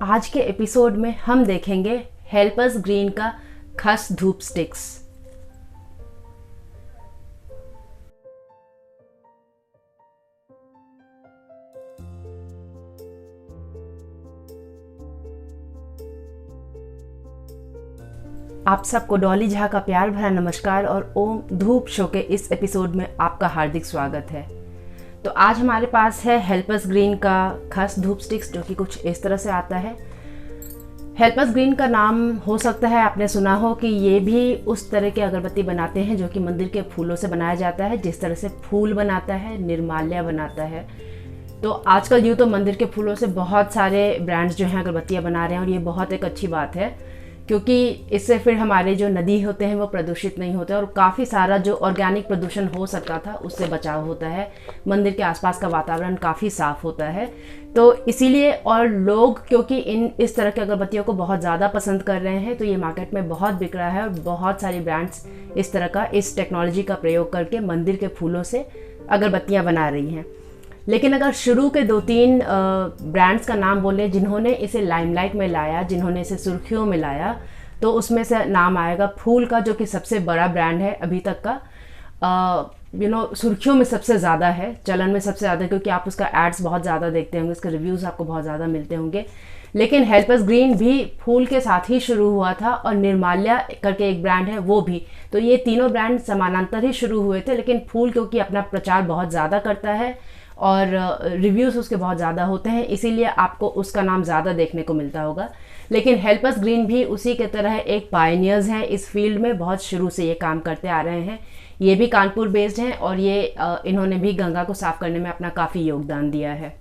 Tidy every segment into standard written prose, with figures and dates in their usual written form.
आज के एपिसोड में हम देखेंगे हेल्पर्स ग्रीन का खस धूप स्टिक्स। आप सबको डॉली झा का प्यार भरा नमस्कार और ओम धूप शो के इस एपिसोड में आपका हार्दिक स्वागत है। तो आज हमारे पास है हेल्पर्स ग्रीन का खस धूप स्टिक्स, जो कि कुछ इस तरह से आता है। हेल्पर्स ग्रीन का नाम हो सकता है आपने सुना हो कि ये भी उस तरह के अगरबत्ती बनाते हैं जो कि मंदिर के फूलों से बनाया जाता है। जिस तरह से फूल बनाता है, निर्माल्या बनाता है। तो आजकल यूँ तो मंदिर के फूलों से बहुत सारे ब्रांड्स जो हैं अगरबत्तियाँ बना रहे हैं, और ये बहुत एक अच्छी बात है क्योंकि इससे फिर हमारे जो नदी होते हैं वो प्रदूषित नहीं होते और काफ़ी सारा जो ऑर्गेनिक प्रदूषण हो सकता था उससे बचाव होता है। मंदिर के आसपास का वातावरण काफ़ी साफ़ होता है। तो इसीलिए और लोग क्योंकि इस तरह की अगरबत्तियों को बहुत ज़्यादा पसंद कर रहे हैं, तो ये मार्केट में बहुत बिक रहा है और बहुत सारी ब्रांड्स इस तरह का इस टेक्नोलॉजी का प्रयोग करके मंदिर के फूलों से अगरबत्तियाँ बना रही हैं। लेकिन अगर शुरू के 2-3 ब्रांड्स का नाम बोले जिन्होंने इसे लाइमलाइट में लाया, जिन्होंने इसे सुर्खियों में लाया, तो उसमें से नाम आएगा फूल का, जो कि सबसे बड़ा ब्रांड है अभी तक का। सुर्खियों में सबसे ज़्यादा है, चलन में सबसे ज़्यादा, क्योंकि आप उसका एड्स बहुत ज़्यादा देखते होंगे, उसके रिव्यूज़ आपको बहुत ज़्यादा मिलते होंगे। लेकिन हेल्पर्स ग्रीन भी फूल के साथ ही शुरू हुआ था और निर्माल्या करके एक ब्रांड है वो भी। तो ये तीनों ब्रांड समानांतर ही शुरू हुए थे, लेकिन फूल क्योंकि अपना प्रचार बहुत ज़्यादा करता है और रिव्यूज़ उसके बहुत ज़्यादा होते हैं, इसीलिए आपको उसका नाम ज़्यादा देखने को मिलता होगा। लेकिन हेल्पर्स ग्रीन भी उसी के तरह एक पायनियर्स हैं इस फील्ड में, बहुत शुरू से ये काम करते आ रहे हैं। ये भी कानपुर बेस्ड हैं और ये इन्होंने भी गंगा को साफ़ करने में अपना काफ़ी योगदान दिया है।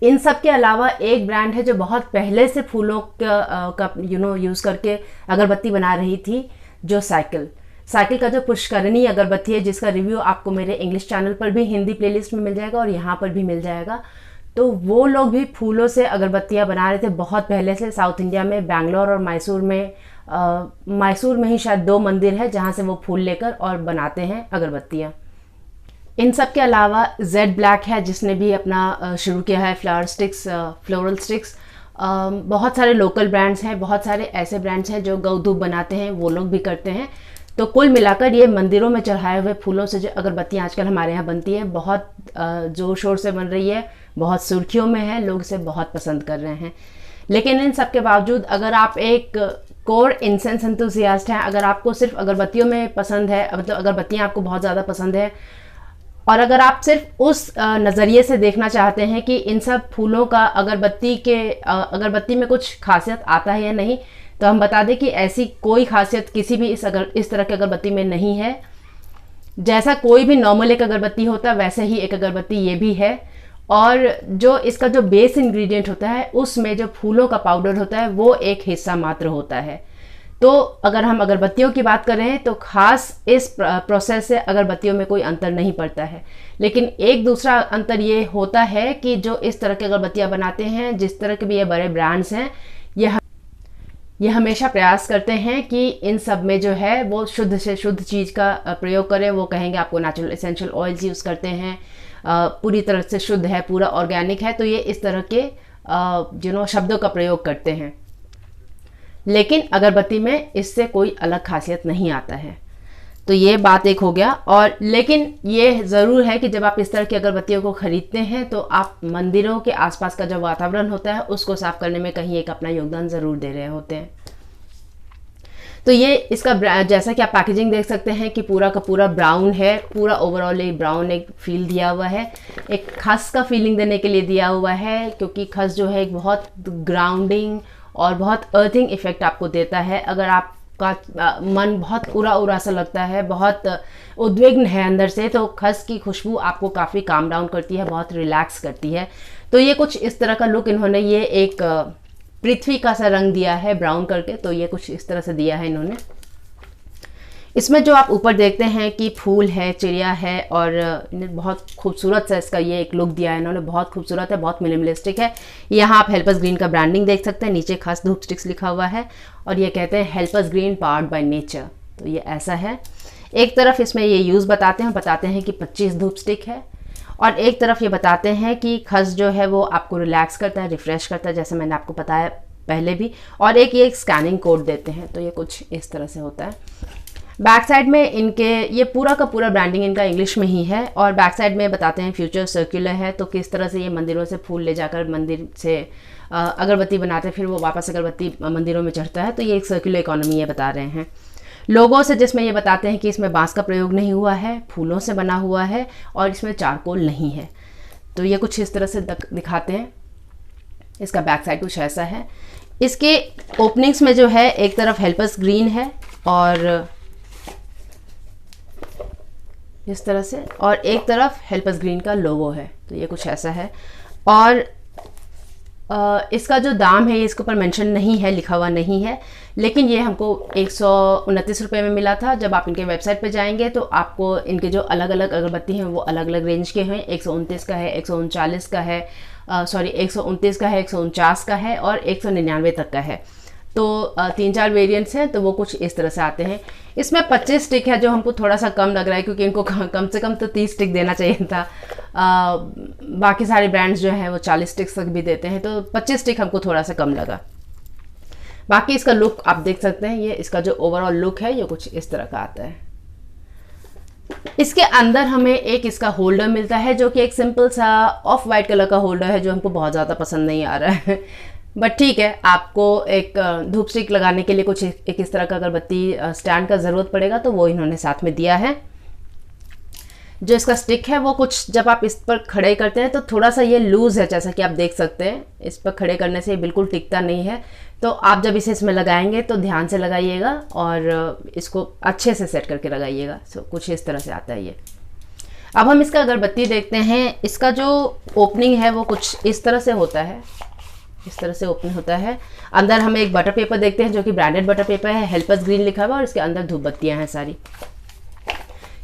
इन सब के अलावा एक ब्रांड है जो बहुत पहले से फूलों का यूज़ करके अगरबत्ती बना रही थी, जो साइकिल का जो पुष्करणी अगरबत्ती है, जिसका रिव्यू आपको मेरे इंग्लिश चैनल पर भी हिंदी प्लेलिस्ट में मिल जाएगा और यहाँ पर भी मिल जाएगा। तो वो लोग भी फूलों से अगरबत्तियाँ बना रहे थे बहुत पहले से। साउथ इंडिया में बेंगलोर और मैसूर में ही शायद 2 मंदिर है जहाँ से वो फूल लेकर और बनाते हैं अगरबत्तियाँ। इन सब के अलावा जेड ब्लैक है, जिसने भी अपना शुरू किया है फ्लोरल स्टिक्स। बहुत सारे लोकल ब्रांड्स हैं, बहुत सारे ऐसे ब्रांड्स हैं जो गौ धूप बनाते हैं, वो लोग भी करते हैं। तो कुल मिलाकर ये मंदिरों में चढ़ाए हुए फूलों से जो अगरबत्तियाँ आजकल हमारे यहाँ बनती है, बहुत ज़ोर शोर से बन रही है, बहुत सुर्खियों में है, लोग इसे बहुत पसंद कर रहे हैं। लेकिन इन सब के बावजूद अगर आप एक कोर इंसेंस एंथुसियास्ट हैं, अगर आपको सिर्फ अगरबत्तियों में पसंद है, मतलब अगरबत्तियाँ आपको बहुत ज़्यादा पसंद है, और अगर आप सिर्फ उस नज़रिए से देखना चाहते हैं कि इन सब फूलों का अगरबत्ती में कुछ खासियत आता है या नहीं, तो हम बता दें कि ऐसी कोई खासियत किसी भी इस तरह की अगरबत्ती में नहीं है। जैसा कोई भी नॉर्मल एक अगरबत्ती होता है, वैसे ही एक अगरबत्ती ये भी है। और जो इसका जो बेस इंग्रेडिएंट होता है, उसमें जो फूलों का पाउडर होता है वो एक हिस्सा मात्र होता है। तो अगर हम अगरबत्तियों की बात करें तो खास इस प्रोसेस से अगरबत्तियों में कोई अंतर नहीं पड़ता है। लेकिन एक दूसरा अंतर ये होता है कि जो इस तरह की अगरबत्तियाँ बनाते हैं, जिस तरह के भी ये बड़े ब्रांड्स हैं, ये हमेशा प्रयास करते हैं कि इन सब में जो है वो शुद्ध से शुद्ध चीज़ का प्रयोग करें। वो कहेंगे आपको नेचुरल एसेंशियल ऑयल्स यूज़ करते हैं, पूरी तरह से शुद्ध है, पूरा ऑर्गेनिक है। तो ये इस तरह के शब्दों का प्रयोग करते हैं। लेकिन अगरबत्ती में इससे कोई अलग खासियत नहीं आता है। तो ये बात एक हो गया। और लेकिन ये ज़रूर है कि जब आप इस तरह की अगरबत्तियों को ख़रीदते हैं तो आप मंदिरों के आसपास का जो वातावरण होता है उसको साफ़ करने में कहीं एक अपना योगदान ज़रूर दे रहे होते हैं। तो ये इसका जैसा कि आप पैकेजिंग देख सकते हैं कि पूरा का पूरा ब्राउन है, पूरा ओवरऑल एक ब्राउन एक फील दिया हुआ है, एक खस का फीलिंग देने के लिए दिया हुआ है, क्योंकि खस जो है एक बहुत ग्राउंडिंग और बहुत अर्थिंग इफेक्ट आपको देता है। अगर आपका मन बहुत उरा सा लगता है, बहुत उद्विग्न है अंदर से, तो खस की खुशबू आपको काफ़ी काम डाउन करती है, बहुत रिलैक्स करती है। तो ये कुछ इस तरह का लुक इन्होंने, ये एक पृथ्वी का सा रंग दिया है ब्राउन करके, तो ये कुछ इस तरह से दिया है इन्होंने। इसमें जो आप ऊपर देखते हैं कि फूल है, चिड़िया है, और बहुत खूबसूरत सा इसका ये एक लुक दिया है इन्होंने, बहुत खूबसूरत है, बहुत मिनिमलिस्टिक है। यहाँ आप हेल्पर्स ग्रीन का ब्रांडिंग देख सकते हैं, नीचे खस धूप स्टिक्स लिखा हुआ है और ये कहते हैं helpers green powered by nature. तो ये ऐसा है। एक तरफ इसमें ये यूज़ बताते हैं कि 25 धूप स्टिक है और एक तरफ ये बताते हैं कि खस जो है वो आपको रिलैक्स करता है, रिफ़्रेश करता है, जैसे मैंने आपको बताया पहले भी। और एक ये स्कैनिंग कोड देते हैं, तो ये कुछ इस तरह से होता है। बैक साइड में इनके ये पूरा का पूरा ब्रांडिंग इनका इंग्लिश में ही है। और बैक साइड में बताते हैं फ्यूचर सर्कुलर है, तो किस तरह से ये मंदिरों से फूल ले जाकर मंदिर से अगरबत्ती बनाते हैं, फिर वो वापस अगरबत्ती मंदिरों में चढ़ता है। तो ये एक सर्कुलर इकोनॉमी ये बता रहे हैं। लोगों से जिसमें ये बताते हैं कि इसमें बांस का प्रयोग नहीं हुआ है, फूलों से बना हुआ है और इसमें चारकोल नहीं है। तो ये कुछ इस तरह से दिखाते हैं। इसका बैक साइड कुछ ऐसा है। इसके ओपनिंग्स में जो है एक तरफ हेल्प अस ग्रीन है और इस तरह से, और एक तरफ हेल्प अस ग्रीन का लोगो है। तो ये कुछ ऐसा है। और इसका जो दाम है इसके ऊपर मेंशन नहीं है, लिखा हुआ नहीं है, लेकिन ये हमको 129 रुपये में मिला था। जब आप इनके वेबसाइट पे जाएंगे तो आपको इनके जो अलग अलग अगरबत्ती हैं वो अलग अलग रेंज के हैं। 129 का है, 139 का है, 129 का है, 149 का है और 199 तक का है। तो 3-4 वेरिएंट्स हैं, तो वो कुछ इस तरह से आते हैं। इसमें 25 स्टिक है, जो हमको थोड़ा सा कम लग रहा है, क्योंकि इनको कम से कम तो 30 स्टिक देना चाहिए था। बाकी सारे ब्रांड्स जो हैं वो 40 स्टिक्स तक भी देते हैं, तो 25 स्टिक हमको थोड़ा सा कम लगा। बाकी इसका लुक आप देख सकते हैं, ये इसका जो ओवरऑल लुक है ये कुछ इस तरह का आता है। इसके अंदर हमें एक इसका होल्डर मिलता है, जो कि एक सिंपल सा ऑफ वाइट कलर का होल्डर है, जो हमको बहुत ज़्यादा पसंद नहीं आ रहा है। बट ठीक है, आपको एक धूप स्टिक लगाने के लिए कुछ एक इस तरह का अगरबत्ती स्टैंड का ज़रूरत पड़ेगा, तो वो इन्होंने साथ में दिया है। जो इसका स्टिक है वो कुछ जब आप इस पर खड़े करते हैं तो थोड़ा सा ये लूज़ है, जैसा कि आप देख सकते हैं। इस पर खड़े करने से बिल्कुल टिकता नहीं है, तो आप जब इसे इसमें लगाएंगे तो ध्यान से लगाइएगा और इसको अच्छे से सेट करके लगाइएगा। सो कुछ इस तरह से आता है ये। अब हम इसका अगरबत्ती देखते हैं। इसका जो ओपनिंग है वो कुछ इस तरह से होता है, इस तरह से ओपन होता है। अंदर हम एक बटर पेपर देखते हैं, जो कि ब्रांडेड बटर पेपर है, हेल्प अस ग्रीन लिखा हुआ है और इसके अंदर धूप बत्तियाँ हैं सारी।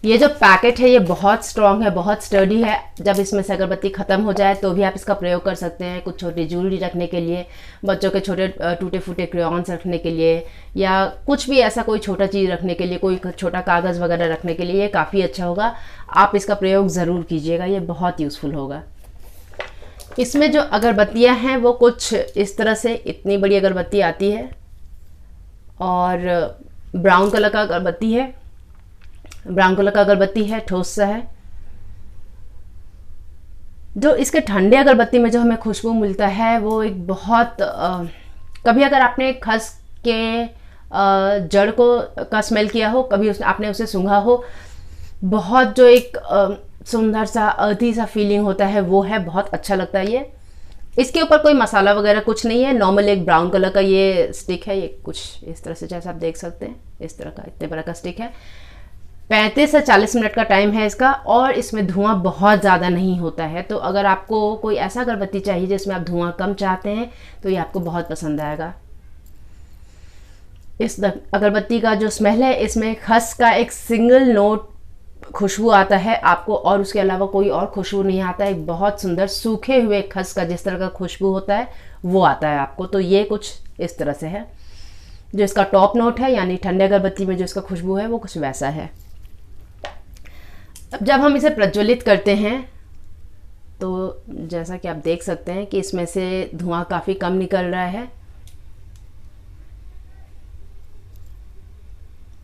ये जो पैकेट है ये बहुत स्ट्रॉन्ग है, बहुत स्टर्डी है। जब इसमें से अगरबत्ती ख़त्म हो जाए तो भी आप इसका प्रयोग कर सकते हैं, कुछ छोटी ज्वेलरी रखने के लिए, बच्चों के छोटे टूटे फूटे क्रेयॉन्स रखने के लिए, या कुछ भी ऐसा कोई छोटा चीज़ रखने के लिए, कोई छोटा कागज़ वगैरह रखने के लिए ये काफ़ी अच्छा होगा। आप इसका प्रयोग ज़रूर कीजिएगा, ये बहुत यूज़फुल होगा। इसमें जो अगरबत्तियाँ हैं वो कुछ इस तरह से, इतनी बड़ी अगरबत्ती आती है और ब्राउन कलर का अगरबत्ती है, ब्राउन कलर का अगरबत्ती है, ठोस सा है। जो इसके ठंडे अगरबत्ती में जो हमें खुशबू मिलता है वो एक बहुत कभी अगर आपने खस के जड़ को का स्मेल किया हो, कभी आपने उसे सूंघा हो, बहुत जो एक सुंदर सा अर्थी सा फीलिंग होता है वो है, बहुत अच्छा लगता है ये। इसके ऊपर कोई मसाला वगैरह कुछ नहीं है, नॉर्मल एक ब्राउन कलर का ये स्टिक है। ये कुछ इस तरह से, जैसा आप देख सकते हैं, इस तरह का इतने बड़ा का स्टिक है। 35 से 40 मिनट का टाइम है इसका और इसमें धुआं बहुत ज़्यादा नहीं होता है। तो अगर आपको कोई ऐसा अगरबत्ती चाहिए जिसमें आप धुआं कम चाहते हैं तो ये आपको बहुत पसंद आएगा। इस अगरबत्ती का जो स्मेल है, इसमें खस का एक सिंगल नोट खुशबू आता है आपको, और उसके अलावा कोई और खुशबू नहीं आता है। एक बहुत सुंदर सूखे हुए खस का जिस तरह का खुशबू होता है वो आता है आपको। तो ये कुछ इस तरह से है। जो इसका टॉप नोट है, यानी ठंडे अगरबत्ती में जो इसका खुशबू है वो कुछ वैसा है। अब जब हम इसे प्रज्वलित करते हैं तो जैसा कि आप देख सकते हैं कि इसमें से धुआं काफ़ी कम निकल रहा है।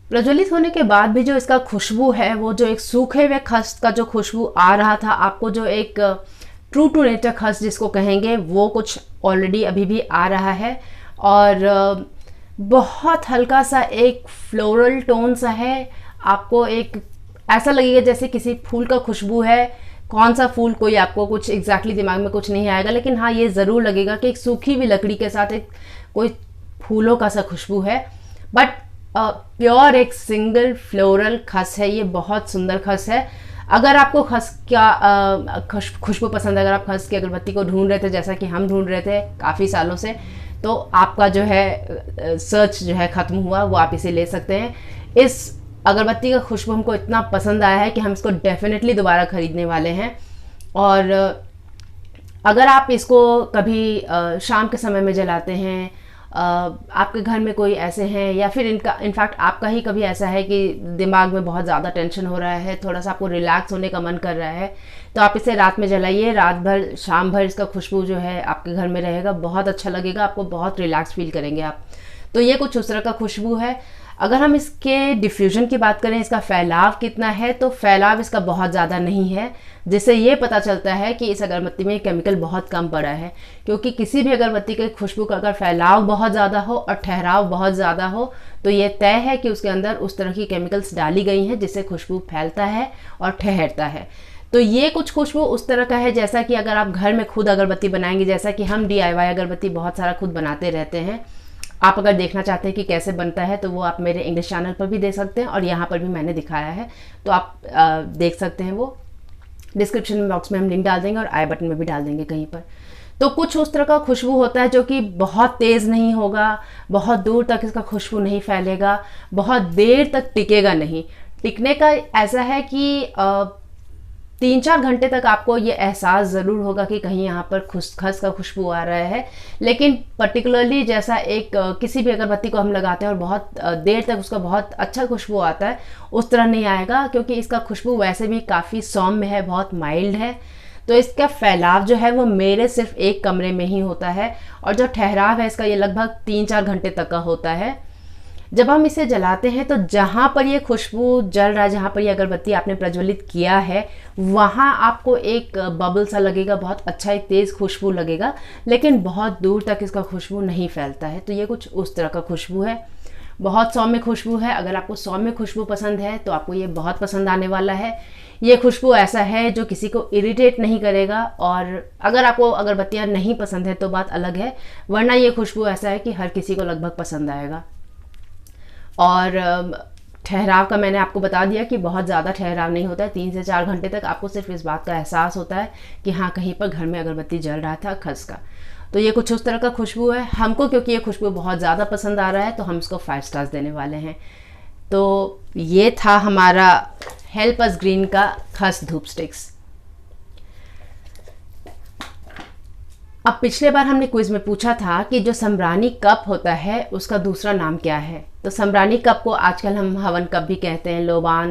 प्रज्वलित होने के बाद भी जो इसका खुशबू है, वो जो एक सूखे हुए खस का जो खुशबू आ रहा था आपको, जो एक ट्रू टू नेचर खस जिसको कहेंगे, वो कुछ ऑलरेडी अभी भी आ रहा है। और बहुत हल्का सा एक फ्लोरल टोन सा है। आपको एक ऐसा लगेगा जैसे किसी फूल का खुशबू है। कौन सा फूल, कोई आपको कुछ एग्जैक्टली दिमाग में कुछ नहीं आएगा, लेकिन हाँ ये ज़रूर लगेगा कि एक सूखी हुई लकड़ी के साथ एक कोई फूलों का सा खुशबू है। बट प्योर एक सिंगल फ्लोरल खस है। ये बहुत सुंदर खस है। अगर आपको खस का खुशबू पसंद है, अगर आप खस की अगरबत्ती को ढूंढ रहे थे जैसा कि हम ढूंढ रहे थे काफ़ी सालों से, तो आपका जो है सर्च जो है ख़त्म हुआ, वो आप इसे ले सकते हैं। इस अगरबत्ती का खुशबू हमको इतना पसंद आया है कि हम इसको डेफिनेटली दोबारा ख़रीदने वाले हैं। और अगर आप इसको कभी शाम के समय में जलाते हैं आपके घर में कोई ऐसे हैं या फिर इनफैक्ट आपका ही कभी ऐसा है कि दिमाग में बहुत ज़्यादा टेंशन हो रहा है, थोड़ा सा आपको रिलैक्स होने का मन कर रहा है, तो आप इसे रात में जलाइए। रात भर शाम भर इसका खुशबू जो है आपके घर में रहेगा, बहुत अच्छा लगेगा आपको, बहुत रिलैक्स फील करेंगे आप। तो ये कुछ उस तरह का खुशबू है। अगर हम इसके डिफ्यूज़न की बात करें, इसका फैलाव कितना है, तो फैलाव इसका बहुत ज़्यादा नहीं है, जिससे ये पता चलता है कि इस अगरबत्ती में केमिकल बहुत कम पड़ा है। क्योंकि किसी भी अगरबत्ती के खुशबू का अगर फैलाव बहुत ज़्यादा हो और ठहराव बहुत ज़्यादा हो, तो ये तय है कि उसके अंदर उस तरह की केमिकल्स डाली गई हैं जिससे खुशबू फैलता है और ठहरता है। तो ये कुछ खुशबू उस तरह का है जैसा कि अगर आप घर में खुद अगरबत्ती बनाएंगे, जैसा कि हम DIY अगरबत्ती बहुत सारा खुद बनाते रहते हैं। आप अगर देखना चाहते हैं कि कैसे बनता है तो वो आप मेरे इंग्लिश चैनल पर भी देख सकते हैं और यहाँ पर भी मैंने दिखाया है, तो आप देख सकते हैं। वो डिस्क्रिप्शन बॉक्स में हम लिंक डाल देंगे और आई बटन में भी डाल देंगे कहीं पर। तो कुछ उस तरह का खुशबू होता है जो कि बहुत तेज़ नहीं होगा, बहुत दूर तक इसका खुशबू नहीं फैलेगा, बहुत देर तक टिकेगा नहीं। टिकने का ऐसा है कि 3-4 घंटे तक आपको ये एहसास ज़रूर होगा कि कहीं यहाँ पर खस का खुशबू आ रहा है, लेकिन पर्टिकुलरली जैसा एक किसी भी अगरबत्ती को हम लगाते हैं और बहुत देर तक उसका बहुत अच्छा खुशबू आता है, उस तरह नहीं आएगा, क्योंकि इसका खुशबू वैसे भी काफ़ी सौम्य है, बहुत माइल्ड है। तो इसका फैलाव जो है वो मेरे सिर्फ एक कमरे में ही होता है, और जो ठहराव है इसका ये लगभग 3-4 घंटे तक का होता है। जब हम इसे जलाते हैं तो जहाँ पर ये खुशबू जल रहा है, जहाँ पर ये अगरबत्ती आपने प्रज्वलित किया है, वहाँ आपको एक बबल सा लगेगा, बहुत अच्छा एक तेज़ खुशबू लगेगा, लेकिन बहुत दूर तक इसका खुशबू नहीं फैलता है। तो ये कुछ उस तरह का खुशबू है, बहुत सौम्य खुशबू है। अगर आपको सौम्य खुशबू पसंद है तो आपको ये बहुत पसंद आने वाला है। ये खुशबू ऐसा है जो किसी को इरिटेट नहीं करेगा, और अगर आपको अगरबत्तियाँ नहीं पसंद है तो बात अलग है, वरना ये खुशबू ऐसा है कि हर किसी को लगभग पसंद आएगा। और ठहराव का मैंने आपको बता दिया कि बहुत ज़्यादा ठहराव नहीं होता है, 3 से 4 घंटे तक आपको सिर्फ इस बात का एहसास होता है कि हाँ, कहीं पर घर में अगरबत्ती जल रहा था खस का। तो ये कुछ उस तरह का खुशबू है। हमको क्योंकि ये खुशबू बहुत ज़्यादा पसंद आ रहा है तो हम इसको 5 स्टार्स देने वाले हैं। तो ये था हमारा हेल्प अस ग्रीन का खस धूप स्टिक्स। अब पिछले बार हमने क्विज में पूछा था कि जो सम्रानी कप होता है उसका दूसरा नाम क्या है। तो सम्रानी कप को आजकल हम हवन कप भी कहते हैं, लोबान,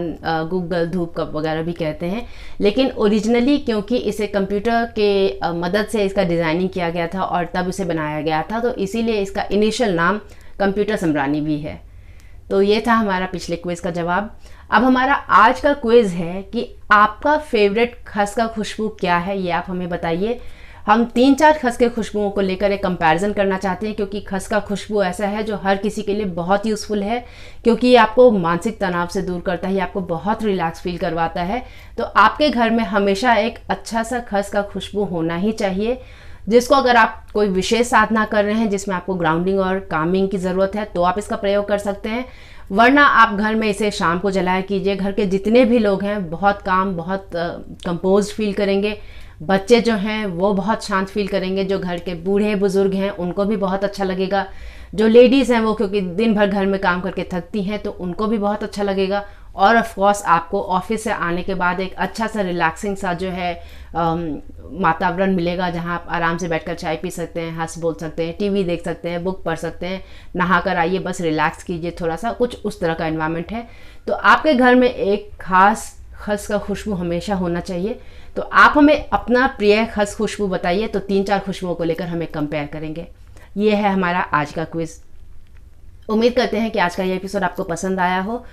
गूगल धूप कप वगैरह भी कहते हैं, लेकिन ओरिजिनली क्योंकि इसे कंप्यूटर के मदद से इसका डिज़ाइनिंग किया गया था और तब इसे बनाया गया था, तो इसीलिए इसका इनिशियल नाम कंप्यूटर सम्रानी भी है। तो ये था हमारा पिछले क्विज का जवाब। अब हमारा आज का क्विज है कि आपका फेवरेट खस का खुशबू क्या है, ये आप हमें बताइए। हम 3-4 खस के खुशबुओं को लेकर एक कंपैरिजन करना चाहते हैं, क्योंकि खस का खुशबू ऐसा है जो हर किसी के लिए बहुत यूज़फुल है, क्योंकि ये आपको मानसिक तनाव से दूर करता है, ये आपको बहुत रिलैक्स फील करवाता है। तो आपके घर में हमेशा एक अच्छा सा खस का खुशबू होना ही चाहिए, जिसको अगर आप कोई विशेष साधना कर रहे हैं जिसमें आपको ग्राउंडिंग और कामिंग की ज़रूरत है तो आप इसका प्रयोग कर सकते हैं, वरना आप घर में इसे शाम को जलाया कीजिए। घर के जितने भी लोग हैं बहुत काम, बहुत कंपोज्ड फील करेंगे। बच्चे जो हैं वो बहुत शांत फील करेंगे, जो घर के बूढ़े बुजुर्ग हैं उनको भी बहुत अच्छा लगेगा, जो लेडीज़ हैं वो क्योंकि दिन भर घर में काम करके थकती हैं तो उनको भी बहुत अच्छा लगेगा, और ऑफ कोर्स आपको ऑफिस से आने के बाद एक अच्छा सा रिलैक्सिंग सा जो है वातावरण मिलेगा, जहां आप आराम से बैठकर चाय पी सकते हैं, हंस बोल सकते हैं, टीवी देख सकते हैं, बुक पढ़ सकते हैं, नहा कर आइए, बस रिलैक्स कीजिए थोड़ा सा, कुछ उस तरह का एनवायरनमेंट है। तो आपके घर में एक खास खस का खुशबू हमेशा होना चाहिए। तो आप हमें अपना प्रिय खस खुशबू बताइए, तो 3-4 खुशबुओं को लेकर हमें कंपेयर करेंगे। ये है हमारा आज का क्विज। उम्मीद करते हैं कि आज का ये एपिसोड आपको पसंद आया हो।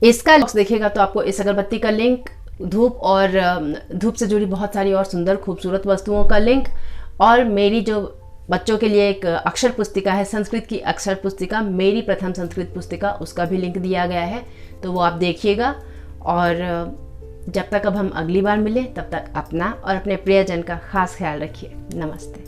इसका बॉक्स देखिएगा तो आपको इस अगरबत्ती का लिंक, धूप और धूप से जुड़ी बहुत सारी और सुंदर खूबसूरत वस्तुओं का लिंक, और मेरी जो बच्चों के लिए एक अक्षर पुस्तिका है, संस्कृत की अक्षर पुस्तिका, मेरी प्रथम संस्कृत पुस्तिका, उसका भी लिंक दिया गया है, तो वो आप देखिएगा। और जब तक अब हम अगली बार मिलें तब तक अपना और अपने प्रियजन का खास ख्याल रखिए। नमस्ते।